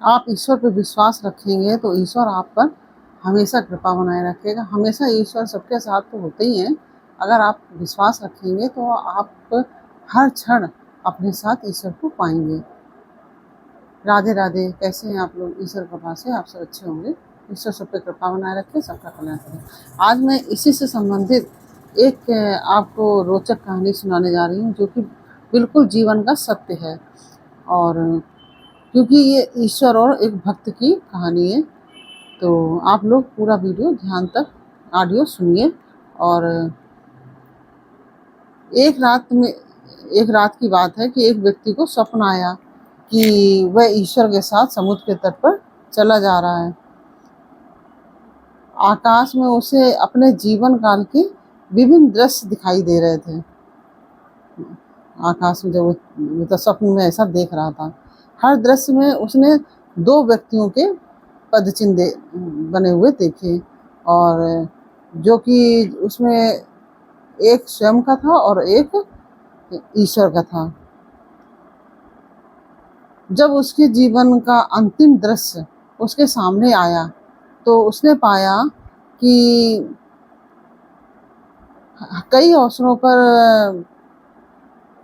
आप ईश्वर पे विश्वास रखेंगे तो ईश्वर आप पर हमेशा कृपा बनाए रखेगा। हमेशा ईश्वर सबके साथ तो होते ही हैं। अगर आप विश्वास रखेंगे तो आप हर क्षण अपने साथ ईश्वर को पाएंगे। राधे राधे। कैसे हैं आप लोग? ईश्वर कृपा से आप सब अच्छे होंगे। ईश्वर सब पे कृपा बनाए रखे, सबका कल्याण करें। आज मैं इसी से संबंधित एक आपको रोचक कहानी सुनाने जा रही हूँ, जो कि बिल्कुल जीवन का सत्य है। और क्योंकि ये ईश्वर और एक भक्त की कहानी है, तो आप लोग पूरा वीडियो ध्यान तक ऑडियो सुनिए। और एक रात की बात है कि एक व्यक्ति को स्वप्न आया कि वह ईश्वर के साथ समुद्र के तट पर चला जा रहा है। आकाश में उसे अपने जीवन काल के विभिन्न दृश्य दिखाई दे रहे थे। आकाश में जब मतलब स्वप्न में ऐसा देख रहा था, हर दृश्य में उसने दो व्यक्तियों के पद चिन्ह बने हुए देखे, और जो कि उसमें एक स्वयं का था और एक ईश्वर का था। जब उसके जीवन का अंतिम दृश्य उसके सामने आया तो उसने पाया कि कई अवसरों पर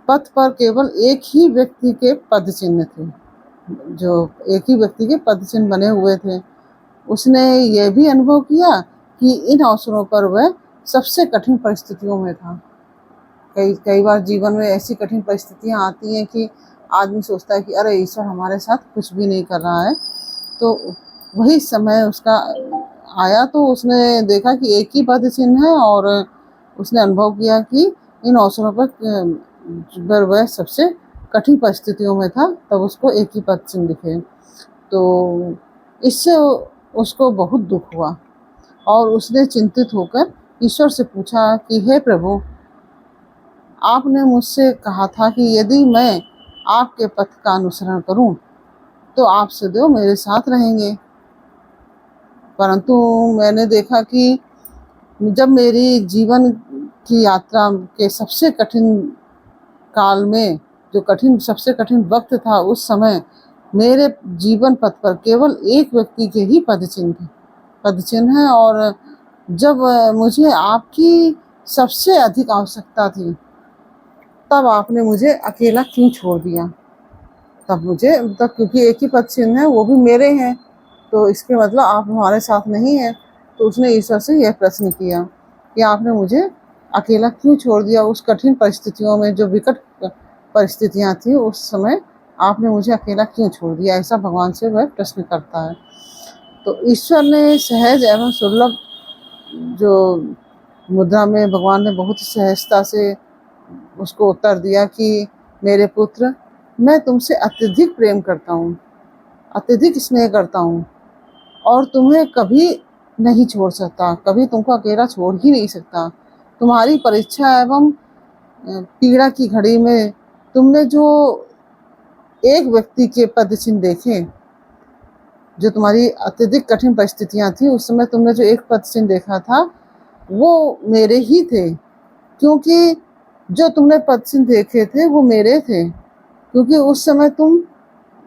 पथ पर केवल एक ही व्यक्ति के पद चिन्ह थे, जो एक ही व्यक्ति के पद चिन्ह बने हुए थे। उसने यह भी अनुभव किया कि इन अवसरों पर वह सबसे कठिन परिस्थितियों में था। कई बार जीवन में ऐसी कठिन परिस्थितियां आती हैं कि आदमी सोचता है कि अरे ईश्वर हमारे साथ कुछ भी नहीं कर रहा है। तो वही समय उसका आया तो उसने देखा कि एक ही पद चिन्ह है, और उसने अनुभव किया कि इन अवसरों पर वह सबसे कठिन परिस्थितियों में था, तब उसको एक ही पद चिन्ह दिखे। तो इससे उसको बहुत दुख हुआ, और उसने चिंतित होकर ईश्वर से पूछा कि हे प्रभु, आपने मुझसे कहा था कि यदि मैं आपके पथ का अनुसरण करूं तो आप सदैव मेरे साथ रहेंगे। परंतु मैंने देखा कि जब मेरी जीवन की यात्रा के सबसे कठिन काल में, जो सबसे कठिन वक्त था, उस समय मेरे जीवन पथ पर केवल एक व्यक्ति के ही पद चिन्ह है, और जब मुझे आपकी सबसे अधिक आवश्यकता थी, तब आपने मुझे अकेला क्यों छोड़ दिया? तब क्योंकि एक ही पद चिन्ह है, वो भी मेरे हैं, तो इसके मतलब आप हमारे साथ नहीं हैं। तो उसने ईश्वर से यह प्रश्न किया कि आपने मुझे अकेला क्यों छोड़ दिया? उस कठिन परिस्थितियों में, जो विकट परिस्थितियां थी उस समय, आपने मुझे अकेला क्यों छोड़ दिया? ऐसा भगवान से वह प्रश्न करता है। तो ईश्वर ने सहज एवं सुलभ जो मुद्रा में भगवान ने बहुत सहजता से उसको उत्तर दिया कि मेरे पुत्र, मैं तुमसे अत्यधिक प्रेम करता हूँ, अत्यधिक स्नेह करता हूँ, और तुम्हें कभी नहीं छोड़ सकता, कभी तुमको अकेला छोड़ ही नहीं सकता। तुम्हारी परीक्षा एवं पीड़ा की घड़ी में तुमने जो एक व्यक्ति के पद चिन्ह देखे, जो तुम्हारी अत्यधिक कठिन परिस्थितियां थी, उस समय तुमने जो एक पद चिन्ह देखा था, वो मेरे ही थे। क्योंकि जो तुमने पद चिन्ह देखे थे वो मेरे थे, क्योंकि उस समय तुम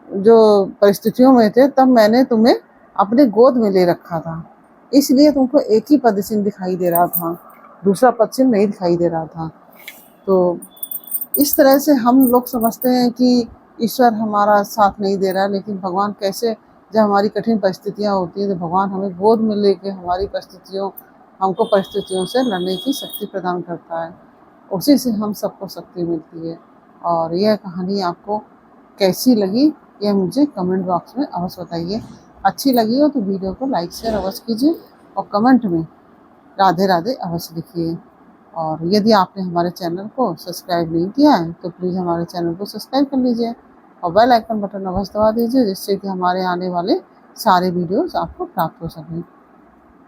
जो परिस्थितियों में थे, तब मैंने तुम्हें अपने गोद में ले रखा था, इसलिए तुमको एक ही पद चिन्ह दिखाई दे रहा था, दूसरा पद चिन्ह नहीं दिखाई दे रहा था। तो इस तरह से हम लोग समझते हैं कि ईश्वर हमारा साथ नहीं दे रहा है, लेकिन भगवान कैसे, जब हमारी कठिन परिस्थितियां होती हैं तो भगवान हमें गोद में लेके हमको परिस्थितियों से लड़ने की शक्ति प्रदान करता है। उसी से हम सबको शक्ति मिलती है। और यह कहानी आपको कैसी लगी, यह मुझे कमेंट बॉक्स में अवश्य बताइए। अच्छी लगी हो तो वीडियो को लाइक शेयर अवश्य कीजिए, और कमेंट में राधे राधे अवश्य लिखिए। और यदि आपने हमारे चैनल को सब्सक्राइब नहीं किया है तो प्लीज़ हमारे चैनल को सब्सक्राइब कर लीजिए, और बेल आइकन बटन अवश्य दबा दीजिए, जिससे कि हमारे आने वाले सारे वीडियोस आपको प्राप्त हो सकें।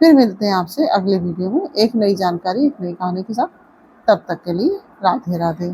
फिर मिलते हैं आपसे अगले वीडियो में एक नई जानकारी, एक नई कहानी के साथ। तब तक के लिए राधे राधे।